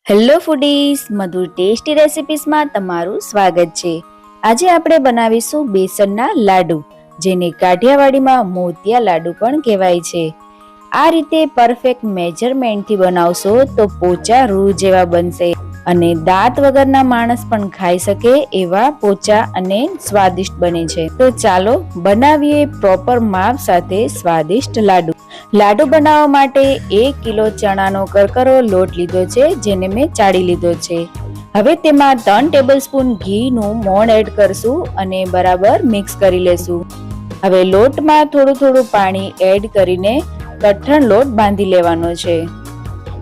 Hello foodies, મધુર tasty રેસિપીસમાં તમારું સ્વાગત છે। આજે આપણે બનાવીશું બેસનના લાડુ, જેને કાઠિયાવાડીમાં મોતિયા લાડુ પણ કહેવાય છે। આ રીતે પરફેક્ટ મેજરમેન્ટથી બનાવશો તો પોચા રૂ જેવા બનશે અને દાંત વગરના માણસ પણ ખાઈ શકે એવા પોચા અને સ્વાદિષ્ટ બને છે। તો ચાલો બનાવીએ પ્રોપર માપ સાથે સ્વાદિષ્ટ લાડુ। લાડુ બનાવવા માટે 1 કિલો ચણાનો કરકરો લોટ લીધો છે, જેને મેં ચાળી લીધો છે। હવે તેમાં 3 ટેબલસ્પૂન ઘીનું મોણ એડ કરશું અને બરાબર મિક્સ કરી લેશું। હવે લોટમાં થોડું પાણી એડ કરીને કઠણ લોટ બાંધી લેવાનો છે।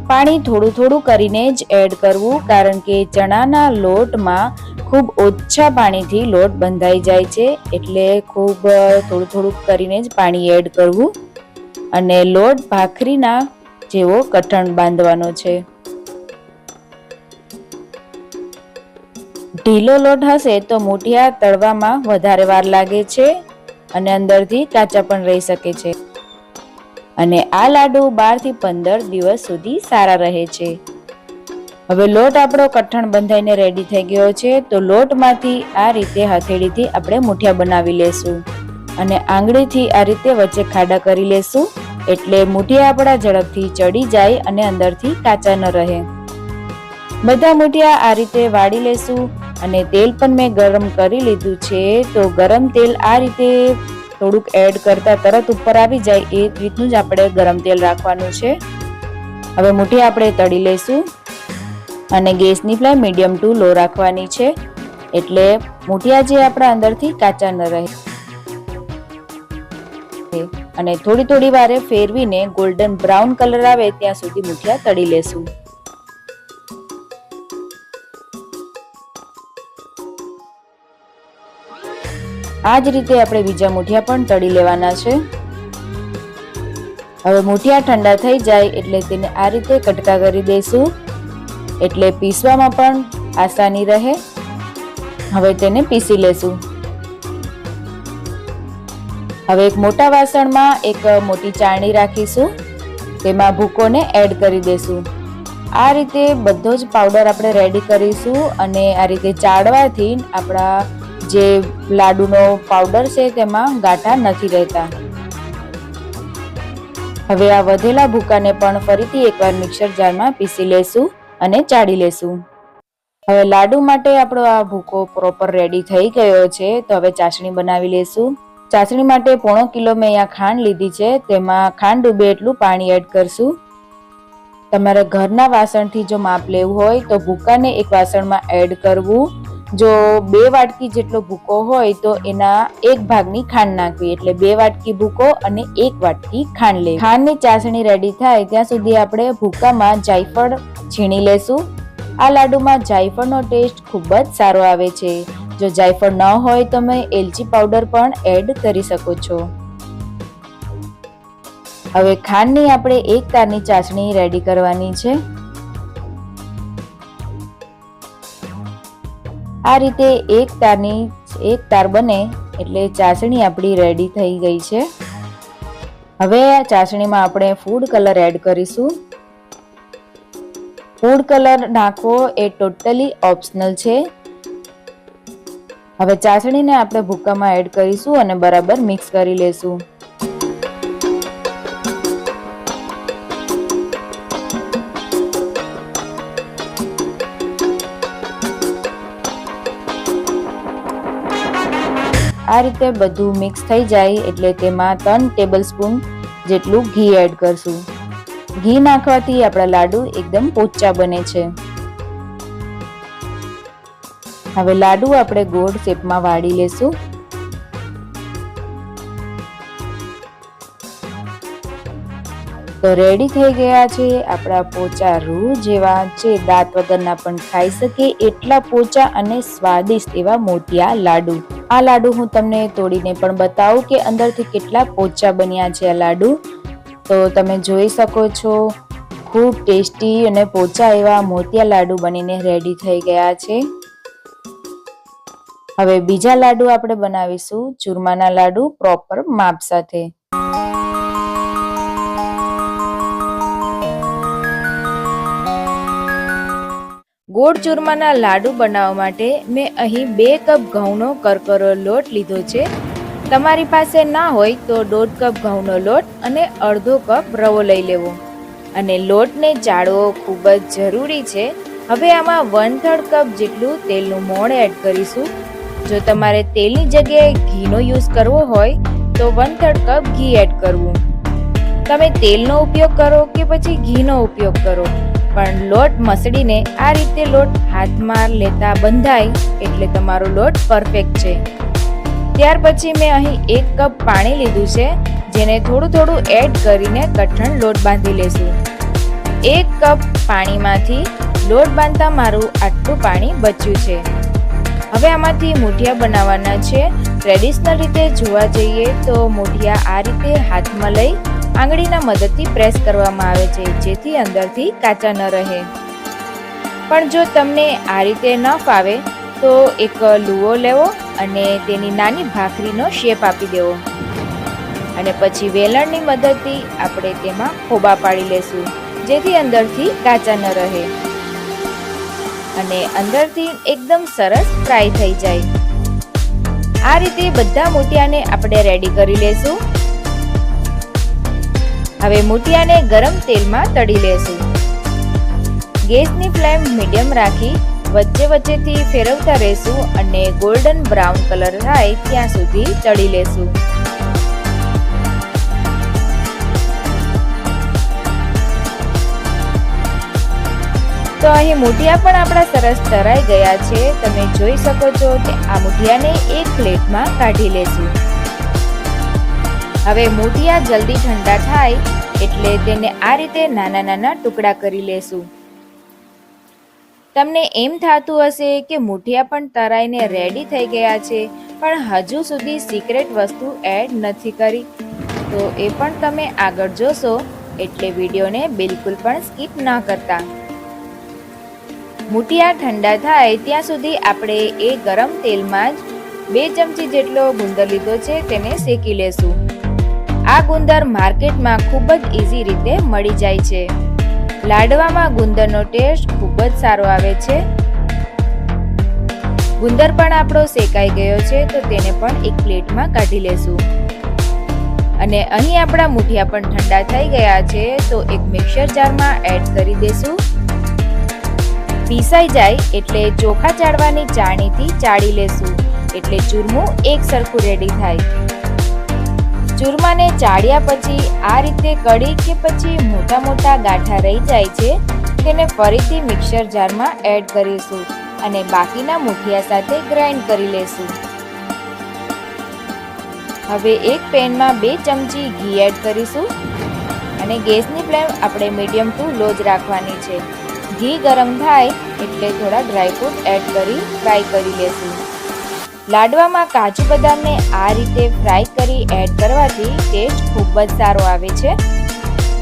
પાણી થોડું કરીને જ એડ કરવું, કારણ કે ચણાના લોટમાં ખૂબ ઓછા પાણીથી લોટ બંધાઈ જાય છે, એટલે ખૂબ થોડું કરીને જ પાણી એડ કરવું અને લોટ ભાખરીના જેવો કઠણ બાંધવાનો છે। ઢીલો લોટ હશે તો મૂઠિયા તળવામાં વધારે વાર લાગે છે અને અંદરથી કાચા પણ રહી શકે છે, અને આ લાડુ 12 થી 15 દિવસ સુધી સારા રહે છે। હવે લોટ આપણો કઠણ બંધાઈને રેડી થઈ ગયો છે, તો લોટમાંથી આ રીતે હથેળીથી આપણે મૂઠિયા બનાવી લેશું અને આંગળીથી આ રીતે વચ્ચે ખાડા કરી લેશું, એટલે મૂઠિયા આપણા ઝડપથી ચડી જાય અને અંદરથી કાચા ન રહે। બધા મૂઠિયા આ રીતે વાળી લેશું અને તેલ પણ મેં ગરમ કરી લીધું છે, તો ગરમ તેલ આ રીતે થોડુંક એડ કરતા તરત ઉપર આવી જાય એ રીતનું જ આપણે ગરમ તેલ રાખવાનું છે। હવે મૂઠિયા આપણે તળી લેશું અને ગેસની ફ્લેમ મીડિયમ ટુ લો રાખવાની છે, એટલે મૂઠિયા જે આપણા અંદરથી કાચા ન રહે। અને થોડી વારે ફેરવીને ગોલ્ડન બ્રાઉન કલર આવે ત્યાં સુધી મૂઠિયા તળી લેશું। આ જ રીતે આપણે બીજા મૂઠિયા પણ તળી લેવાના છે। હવે મૂઠિયા ઠંડા થઈ જાય એટલે તેને આ રીતે કટકા કરી દઈશું, એટલે પીસવામાં પણ આસાની રહે। હવે તેને પીસી લેશું। હવે એક મોટા વાસણમાં એક મોટી ચાળણી રાખીશું, તેમાં ભૂકોને એડ કરી દેશું। આ રીતે બધો જ પાવડર આપણે રેડી કરીશું અને આ રીતે ચાળવાથી આપણા જે લાડુનો પાવડર છે તેમાં ગાંઠા નથી રહેતા। હવે આ વધેલા ભૂકાને પણ ફરીથી એકવાર મિક્સર જારમાં પીસી લેશું અને ચાળી લેશું। હવે લાડુ માટે આપણો આ ભૂકો પ્રોપર રેડી થઈ ગયો છે, તો હવે ચાસણી બનાવી લેશું। ચાસણી માટે 1/4 કિલો મેં અહીંયા ખાંડ લીધી છે, તેમાં ખાંડ ડૂબે એટલું પાણી એડ કરશું। તમારે ઘરના વાસણથી જો માપ લેવું હોય તો ભૂકાને એક વાસણમાં એડ કરવું। જો 2 વાટકી જેટલો ભૂકો હોય તો એના 1 ભાગની ખાંડ નાખવી, એટલે 2 વાટકી ભૂકો અને 1 વાટકી ખાંડ લેવી। ખાંડની ચાસણી રેડી થાય ત્યાં સુધી આપણે ભૂકામાં જાયફળ છીણી લેશું। આ લાડુમાં જાયફળનો ટેસ્ટ ખૂબ જ સારો આવે છે। જો જાયફળ ન હોય તો તમે એલચી પાવડર પણ એડ કરી શકો છો। હવે ખાંડની આપણે 1 તારની ચાસણી રેડી કરવાની છે। આ રીતે 1 તાર બને એટલે ચાસણી આપણી રેડી થઈ ગઈ છે। હવે આ ચાસણીમાં આપણે ફૂડ કલર એડ કરીશું। ફૂડ કલર નાખવો એ ટોટલી ઓપ્શનલ છે। હવે ચાસણીને આપણે ભૂકામાં એડ કરીશું અને બરાબર મિક્સ કરી લેશું। આ રીતે બધું મિક્સ થઈ જાય એટલે તેમાં 3 ટેબલસ્પૂન જેટલું ઘી એડ કરશું। ઘી નાખવાથી આપણા લાડુ એકદમ પોચા બને છે। હવે લાડુ આપણે ગોળ શેપમાં વાળી લેશું। તો રેડી થઈ ગયા છે આપણા પોચા રૂ જેવા છે, દાંત વગરના પણ ખાઈ શકે એટલા પોચા અને સ્વાદિષ્ટ એવા મોતિયા લાડુ। આ લાડુ હું તમને તોડીને પણ બતાવું કે અંદરથી કેટલા પોચા બન્યા છે આ લાડુ। તો તમે જોઈ શકો છો ખૂબ ટેસ્ટી અને પોચા એવા મોતિયા લાડુ બનીને રેડી થઈ ગયા છે। હવે બીજા લાડુ આપણે બનાવીશું ચૂરમાના લાડુ પ્રોપર માપ સાથે। ગોળ ચૂરમાના લાડુ બનાવવા માટે મેં અહીં 2 કપ ઘઉંનો કરકરો લોટ લીધો છે. તમારી પાસે ના હોય તો 1.5 કપ ઘઉંનો લોટ અને અડધો કપ રવો લઈ લેવો અને લોટને ચાળવો ખૂબ જ જરૂરી છે. હવે આમાં 1/3 કપ જેટલું તેલનું મોણ એડ કરીશું. જો તમારે તેલની જગ્યાએ ઘીનો યુઝ કરવો હોય તો 1/3 કપ ઘી એડ કરવું. તમે તેલનો ઉપયોગ કરો કે પછી ઘીનો ઉપયોગ કરો, પણ લોટ મસળીને આ રીતે લોટ હાથમાં લેતા બંધાય એટલે તમારો લોટ પરફેક્ટ છે. ત્યાર પછી મેં અહીં 1 કપ પાણી લીધું છે, જેને થોડું થોડું એડ કરીને કઠણ લોટ બાંધી લેશું. 1 કપ પાણીમાંથી લોટ બાંધતા મારું આટલું પાણી બચ્યું છે. હવે આમાંથી મૂઠિયા બનાવવાના છે. ટ્રેડિશનલ રીતે જોવા જઈએ તો મૂઠિયા આ રીતે હાથમાં લઈ આંગળીના મદદથી પ્રેસ કરવામાં આવે છે, જેથી અંદરથી કાચા ન રહે. પણ જો તમને આ રીતે ન ફાવે તો એક લુઓ લેવો અને તેની નાની ભાખરીનો શેપ આપી દેવો અને પછી વેલણની મદદથી આપણે તેમાં ખોબા પાડી લેશું, જેથી અંદરથી કાચા ન રહે અને અંદરથી એકદમ સરસ ફ્રાય થઈ જાય. આ રીતે બધા મૂઠિયાને આપણે રેડી કરી લેશું. હવે મૂઠિયાને ગરમ તેલમાં તળી લેશું. ગેસની ફ્લેમ મીડિયમ રાખી વચ્ચે વચ્ચેથી ફેરવતા રહેશું અને ગોલ્ડન બ્રાઉન કલર થાય ત્યાં સુધી તળી લેશું. તો અહીં મૂઠિયા પણ આપણા સરસ તળાઈ ગયા છે. તમે જોઈ શકો છો કે આ મૂઠિયાને એક પ્લેટમાં કાઢી લેશું. હવે મૂઠિયા જલ્દી ઠંડા થાય એટલે તેને આ રીતે નાના નાના ટુકડા કરી લેશું. તમને એમ થતું હશે કે મૂઠિયા પણ તળાઈને રેડી થઈ ગયા છે, પણ હજુ સુધી સિક્રેટ વસ્તુ એડ નથી કરી, તો એ પણ તમે આગળ જોશો, એટલે વિડીયોને બિલકુલ પણ સ્કીપ ના કરતા. મૂઠિયા ઠંડા થાય ત્યાં સુધી આપણે એ ગરમ તેલમાં જ 2 ચમચી જેટલો ગુંદર લીધો છે, તેને શેકી લેશું. આ ગુંદર માર્કેટમાં ખૂબ જ ઇઝી રીતે મળી જાય છે. લાડવામાં ગુંદરનો ટેસ્ટ ખૂબ જ સારો આવે છે. ગુંદર પણ આપણો શેકાઈ ગયો છે, તો તેને પણ એક પ્લેટમાં કાઢી લેશું. અને અહીં આપણા મૂઠિયા પણ ઠંડા થઈ ગયા છે, તો એક મિક્સર જારમાં એડ કરી દેશું. પીસાઈ જાય એટલે ચોખા ચાળવાની ચાળણીથી ચાળી લેશું, એટલે ચૂરમું એક સરખું રેડી થાય. ચૂરમાને ચાળ્યા પછી આ રીતે કડી કે પછી મોટા મોટા ગાંઠા રહી જાય છે, તેને ફરીથી મિક્સર જારમાં એડ કરીશું અને બાકીના મૂઠિયા સાથે ગ્રાઇન્ડ કરી લેશું. હવે એક પેનમાં 2 ચમચી ઘી એડ કરીશું અને ગેસની ફ્લેમ આપણે મીડિયમ ટુ લો જ રાખવાની છે. ઘી ગરમ થાય એટલે થોડા ડ્રાયફ્રૂટ એડ કરી ફ્રાય કરી લેશું. લાડવામાં કાજુ બદામને આ રીતે ફ્રાય કરી એડ કરવાથી ટેસ્ટ ખૂબ જ સારો આવે છે.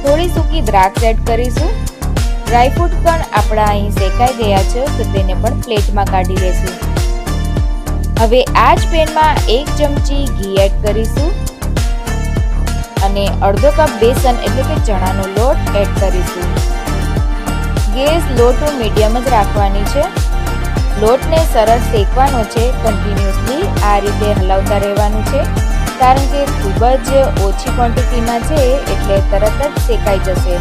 થોડી સૂકી દ્રાક્ષ એડ કરીશું. ડ્રાયફ્રૂટ પણ આપણા અહીં શેકાઈ ગયા છે, તો તેને પણ પ્લેટમાં કાઢી લેશું. હવે આ જ પેનમાં 1 ચમચી ઘી એડ કરીશું અને અડધો કપ બેસન એટલે કે ચણાનો લોટ એડ કરીશું. ગેસ લો ટુ મીડિયમ જ રાખવાની છે. લોટને સરસ શેકવાનો છે. કન્ટિન્યુઅસલી આ રીતે હલાવતા રહેવાનું છે, કારણ કે ખૂબ જ ઓછી ક્વોન્ટિટીમાં છે એટલે તરત જ શેકાઈ જશે.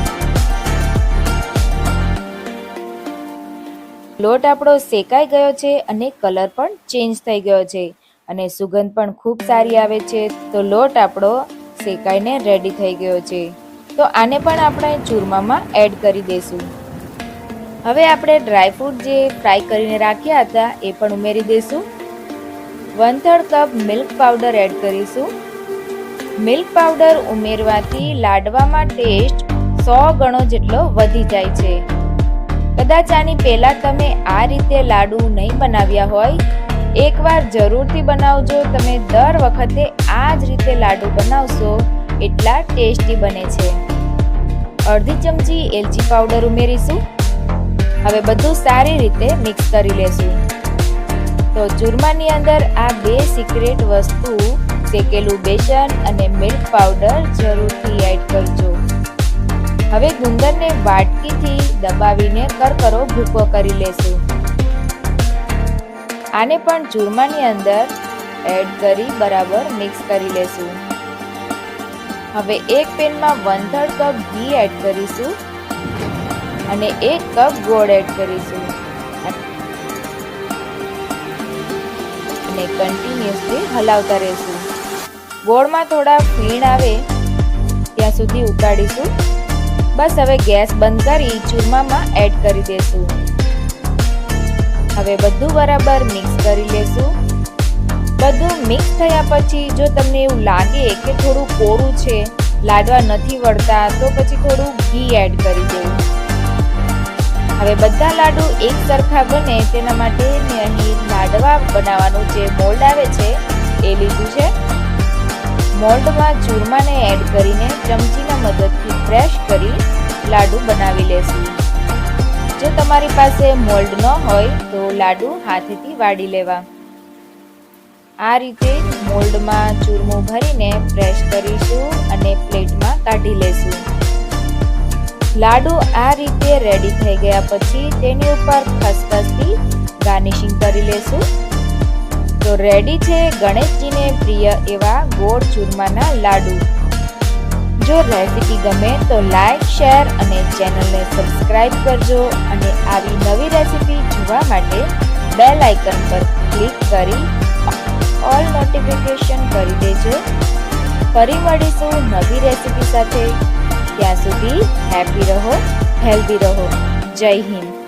લોટ આપણો શેકાઈ ગયો છે અને કલર પણ ચેન્જ થઈ ગયો છે અને સુગંધ પણ ખૂબ સારી આવે છે. તો લોટ આપણો શેકાઈને રેડી થઈ ગયો છે. તો આને પણ આપણે ચૂરમામાં એડ કરી દઈશું. હવે આપણે ડ્રાયફ્રૂટ જે ફ્રાય કરીને રાખ્યા હતા એ પણ ઉમેરી દઈશું. 1/3 કપ મિલ્ક પાવડર એડ કરીશું. મિલ્ક પાવડર ઉમેરવાથી લાડવામાં ટેસ્ટ 100 ગણો જેટલો વધી જાય છે. કદાચ આની પહેલાં તમે આ રીતે લાડુ નહીં બનાવ્યા હોય, એકવાર જરૂરથી બનાવજો. તમે દર વખતે આ જ રીતે લાડુ બનાવશો એટલા ટેસ્ટી બને છે. અડધી ચમચી એલચી પાવડર ઉમેરીશું. હવે બધું સારી રીતે મિક્સ કરી લેશું. તો ચૂરમાની અંદર આ 2 સિક્રેટ વસ્તુ શેકેલું બેસન અને મિલ્ક પાવડર જરૂરથી એડ કરજો. હવે ગુંદરને વાટકીથી દબાવીને કરકરો ભૂકો કરી લેશું. આને પણ ચૂરમાની અંદર એડ કરી બરાબર મિક્સ કરી લેશું. હવે એક પેનમાં 1/3 કપ ઘી એડ કરીશું અને 1 કપ ગોળ એડ કરીશું અને કન્ટિન્યુઅસલી હલાવતા રહેશું. ગોળમાં થોડા ફીણ આવે ત્યાં સુધી ઉકાળીશું. બસ હવે ગેસ બંધ કરી ચૂરમામાં એડ કરી દેશું. હવે બધું બરાબર મિક્સ કરી લેશું. બધું મિક્સ થયા પછી જો તમને એવું લાગે કે થોડું કોરું છે, લાડવા નથી વળતા, તો પછી થોડું ઘી એડ કરી દેવું. હવે બધા લાડુ એક સરખા બને તેના માટે મેં અહીં લાડવા બનાવવાનું જે મોલ્ડ આવે છે એ લીધું છે. મોલ્ડમાં ચૂરમાને એડ કરીને ચમચીના મદદથી પ્રેસ કરી લાડુ બનાવી લેશું. જો તમારી પાસે મોલ્ડ ન હોય તો લાડુ હાથેથી વાળી લેવા. આ રીતે મોલ્ડમાં ચૂરમું ભરીને પ્રેસ કરીશું અને પ્લેટમાં કાઢી લેશું. લાડુ આ રીતે રેડી થઈ ગયા પછી તેની ઉપર ખસખસથી ગાર્નિશિંગ કરી લેશું. તો રેડી છે ગણેશજીને પ્રિય એવા ગોળ ચૂરમાના લાડુ. જો રેસીપી ગમે તો લાઈક, શેર અને ચેનલને સબસ્ક્રાઇબ કરજો અને આવી નવી રેસીપી જોવા માટે બેલ આઇકન પર ક્લિક કરી ઓલ નોટિફિકેશન કરી દેજો. ફરી મળીશું નવી રેસીપી સાથે. ત્યાં સુધી હેપી રહો, હેલ્ધી રહો. જય હિન્દ.